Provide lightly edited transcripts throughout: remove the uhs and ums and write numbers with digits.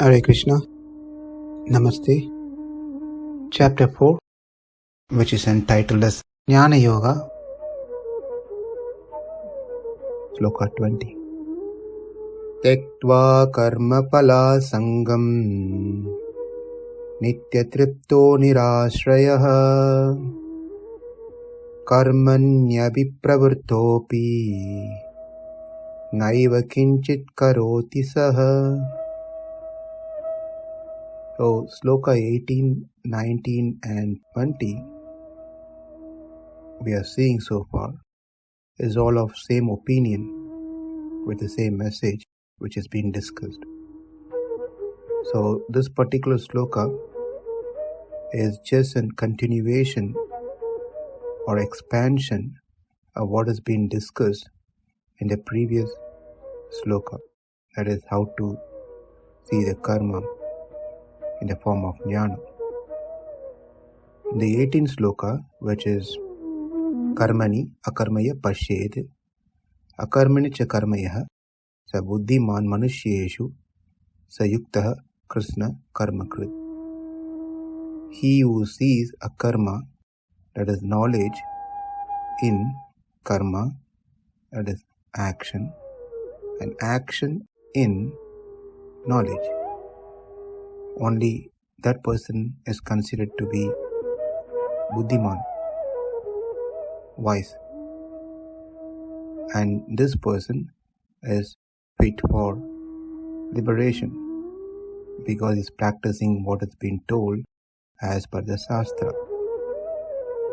Hare Krishna, Namaste. Chapter 4, which is entitled as Jnana Yoga, Sloka 20. Tyaktvā karma-phalāsaṅgaṁ nitya-tṛpto nirāśrayaḥ karmaṇy naiva kiñcit karoti saha. So, Sloka 18, 19 and 20 we are seeing so far is all of same opinion with the same message which is being discussed. So, this particular Sloka is just a continuation or expansion of what has been discussed in the previous Sloka. That is how to see the karma in the form of jnana. The 18th sloka, which is karmaṇy akarmaya pashyed akarmaṇi cha karmaya sa buddhiman manushyeshu sa yuktah krishna karmakrit. He who sees a karma, that is knowledge, in karma, that is action, and action in knowledge, only that person is considered to be buddhiman, wise, and this person is fit for liberation because he is practicing what has been told as per the Shastra.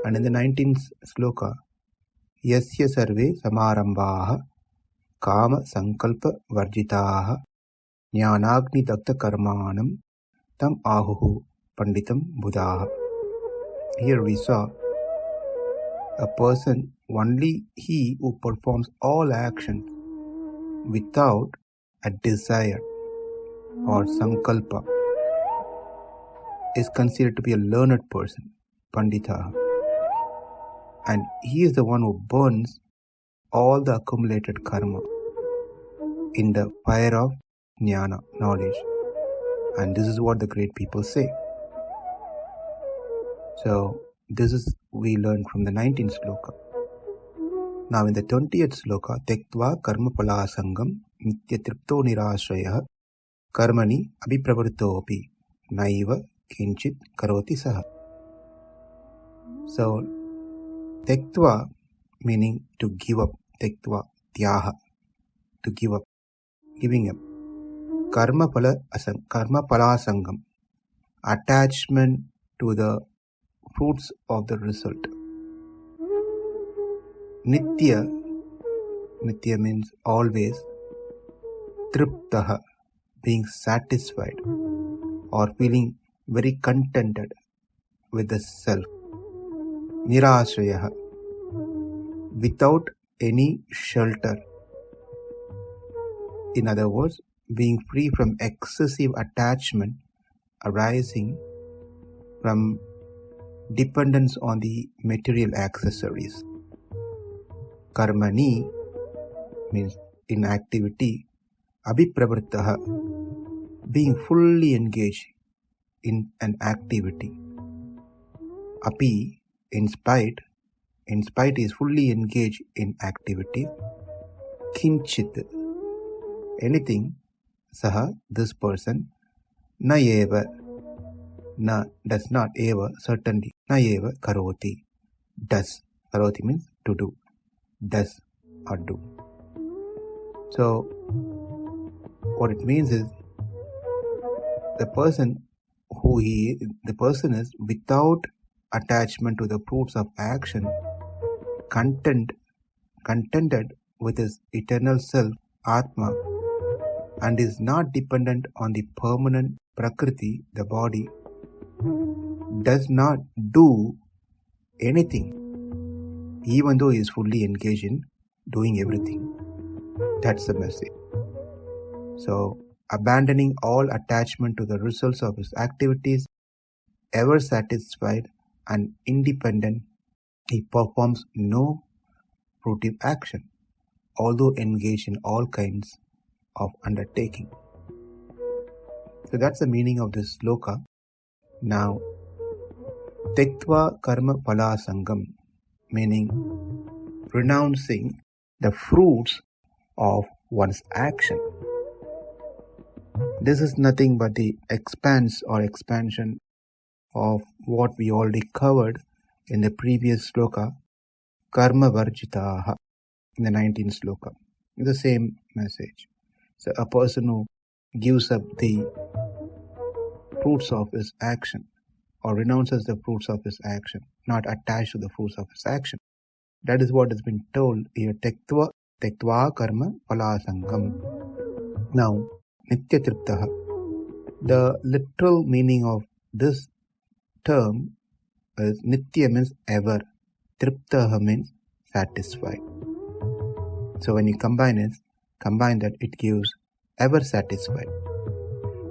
And in the 19th sloka, yasya sarve samarambhaha kama sankalpa varjitaha jnanagni dakta karmanam tam ahuhu panditam buddhaha. Here we saw a person, only he who performs all actions without a desire or sankalpa is considered to be a learned person, pandita, and he is the one who burns all the accumulated karma in the fire of jnana, knowledge. And this is what the great people say. So, this is we learned from the 19th sloka. Now in the 20th sloka, tyaktvā karma-phalāsaṅgaṁ nitya-tṛpto nirāśrayaḥ karmaṇy abhipravṛtto naiva kiñcit karoti saha. So, tyaktvā meaning to give up, tyaktvā, tyaha, to give up, giving up. Karma-phalāsaṅgaṁ, attachment to the fruits of the result. Nitya means always, tṛptaha, being satisfied or feeling very contented with the self. Nirāśrayaḥ, without any shelter. In other words, being free from excessive attachment arising from dependence on the material accessories. Karmaṇy means in activity. Abhipravṛtto, being fully engaged in an activity. Api, in spite is fully engaged in activity. Kiñcit, anything. Saha, this person. Naiva, na, does not. Eva, certainly. Naiva karoti, does. Karoti means to do. Does or do. So, what it means is the person is without attachment to the fruits of action, contented with his eternal self, Atma, and is not dependent on the permanent prakriti, the body, does not do anything, even though he is fully engaged in doing everything. That's the message. So, abandoning all attachment to the results of his activities, ever satisfied and independent, he performs no fruitive action, although engaged in all kinds of undertaking. So that's the meaning of this sloka. Now, tyaktvā karma-phalāsaṅgaṁ, meaning renouncing the fruits of one's action. This is nothing but the expansion of what we already covered in the previous sloka, karma-varjitaha, in the 19th sloka. It's the same message. So a person who gives up the fruits of his action or renounces the fruits of his action, not attached to the fruits of his action. That is what has been told here, tyaktvā karma-phalāsaṅgaṁ. Now, nitya-tṛpto. The literal meaning of this term is nitya means ever, tṛpto means satisfied. So when you combine that, it gives ever satisfied.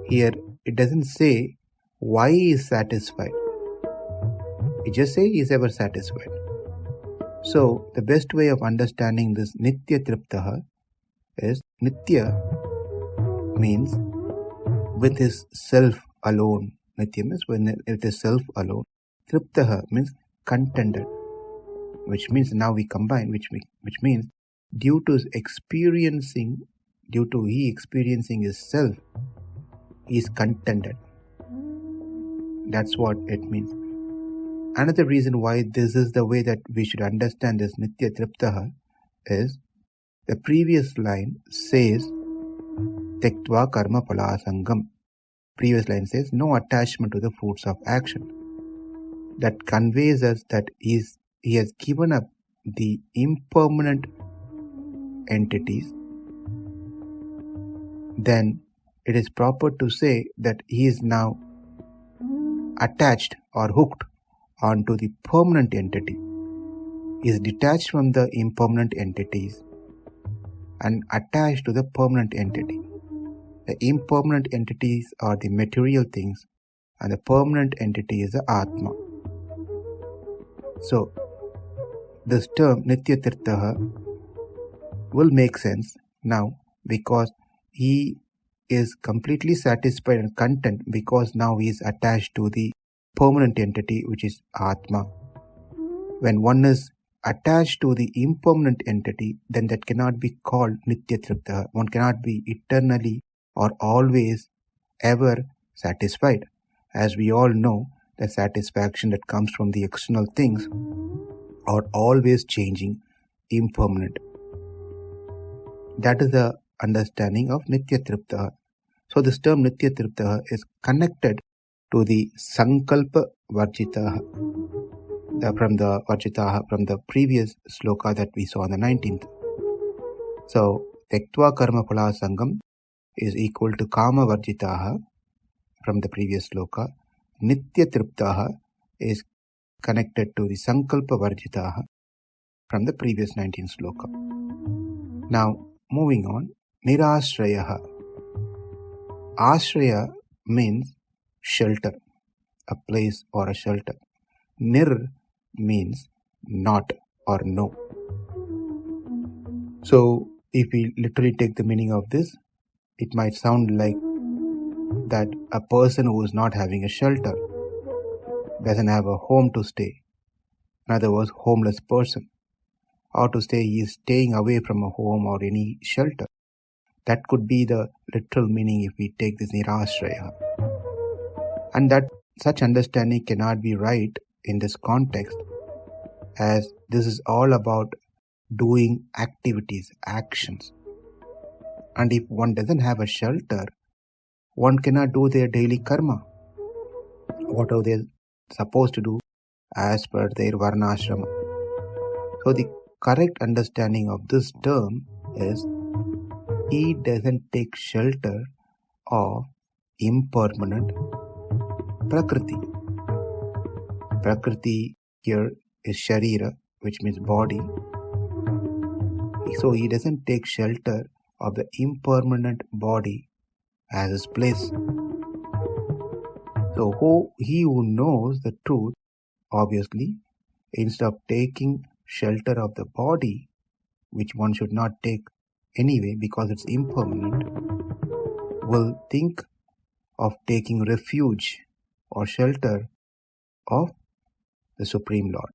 Here it doesn't say why he is satisfied. It just says he is ever satisfied. So the best way of understanding this nitya-tṛpto is nitya means with his self alone. Nitya means with his self alone. Tṛpto means contented, which means now we combine, which means due to experiencing his self, he is contented. That's what it means. Another reason why this is the way that we should understand this nitya-tṛpto is the previous line says tyaktvā karma-phalāsaṅgaṁ. Previous line says no attachment to the fruits of action. That conveys us that he has given up the impermanent entities. Then it is proper to say that he is now attached or hooked onto the permanent entity. He is detached from the impermanent entities and attached to the permanent entity. The impermanent entities are the material things and the permanent entity is the Atma. So, this term nitya-tṛpto will make sense now because he is completely satisfied and content because now he is attached to the permanent entity which is Atma. When one is attached to the impermanent entity, then that cannot be called nitya-tṛpto. One cannot be eternally or always ever satisfied. As we all know, the satisfaction that comes from the external things are always changing, impermanent. That is the understanding of nitya-tṛpto. So this term nitya-tṛpto is connected to the sankalpa-varjitaha, from the previous sloka that we saw in the 19th. So tyaktvā karma-phalāsaṅgaṁ is equal to kama-varjitaha from the previous sloka. Nitya-tṛpto is connected to the sankalpa-varjitaha from the previous 19th sloka. Now moving on, nirāśrayaḥ. Ashraya means shelter, a place or a shelter. Nir means not or no. So if we literally take the meaning of this, it might sound like that a person who is not having a shelter doesn't have a home to stay. In other words, homeless person. Or to stay, he is staying away from a home or any shelter. That could be the literal meaning if we take this nirāśrayaḥ. And that such understanding cannot be right in this context, as this is all about doing activities, actions. And if one doesn't have a shelter, one cannot do their daily karma, whatever they're supposed to do as per their varnashrama. So the correct understanding of this term is he doesn't take shelter of impermanent prakriti. Prakriti here is sharira, which means body. So he doesn't take shelter of the impermanent body as his place. So he who knows the truth, obviously, instead of taking shelter of the body, which one should not take anyway because it's impermanent, will think of taking refuge or shelter of the Supreme Lord,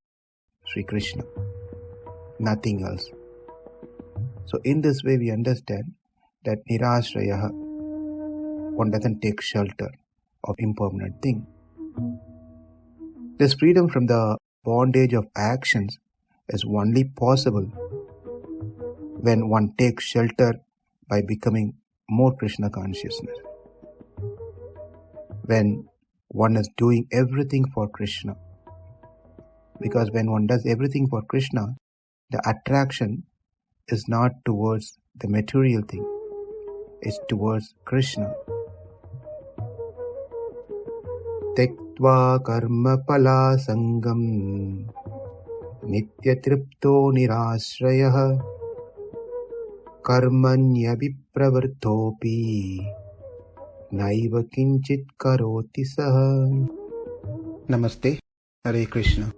Sri Krishna, nothing else. So in this way we understand that nirāśrayaḥ, one doesn't take shelter of impermanent thing. This freedom from the bondage of actions is only possible when one takes shelter by becoming more Krishna consciousness. When one is doing everything for Krishna. Because when one does everything for Krishna, the attraction is not towards the material thing, it's towards Krishna. Tyaktvā karma-phalāsaṅgaṁ nitya-tṛpto nirāśrayaḥ karmaṇy abhipravṛttopi naiva kiñcit karoti saha. Namaste. Hare Krishna.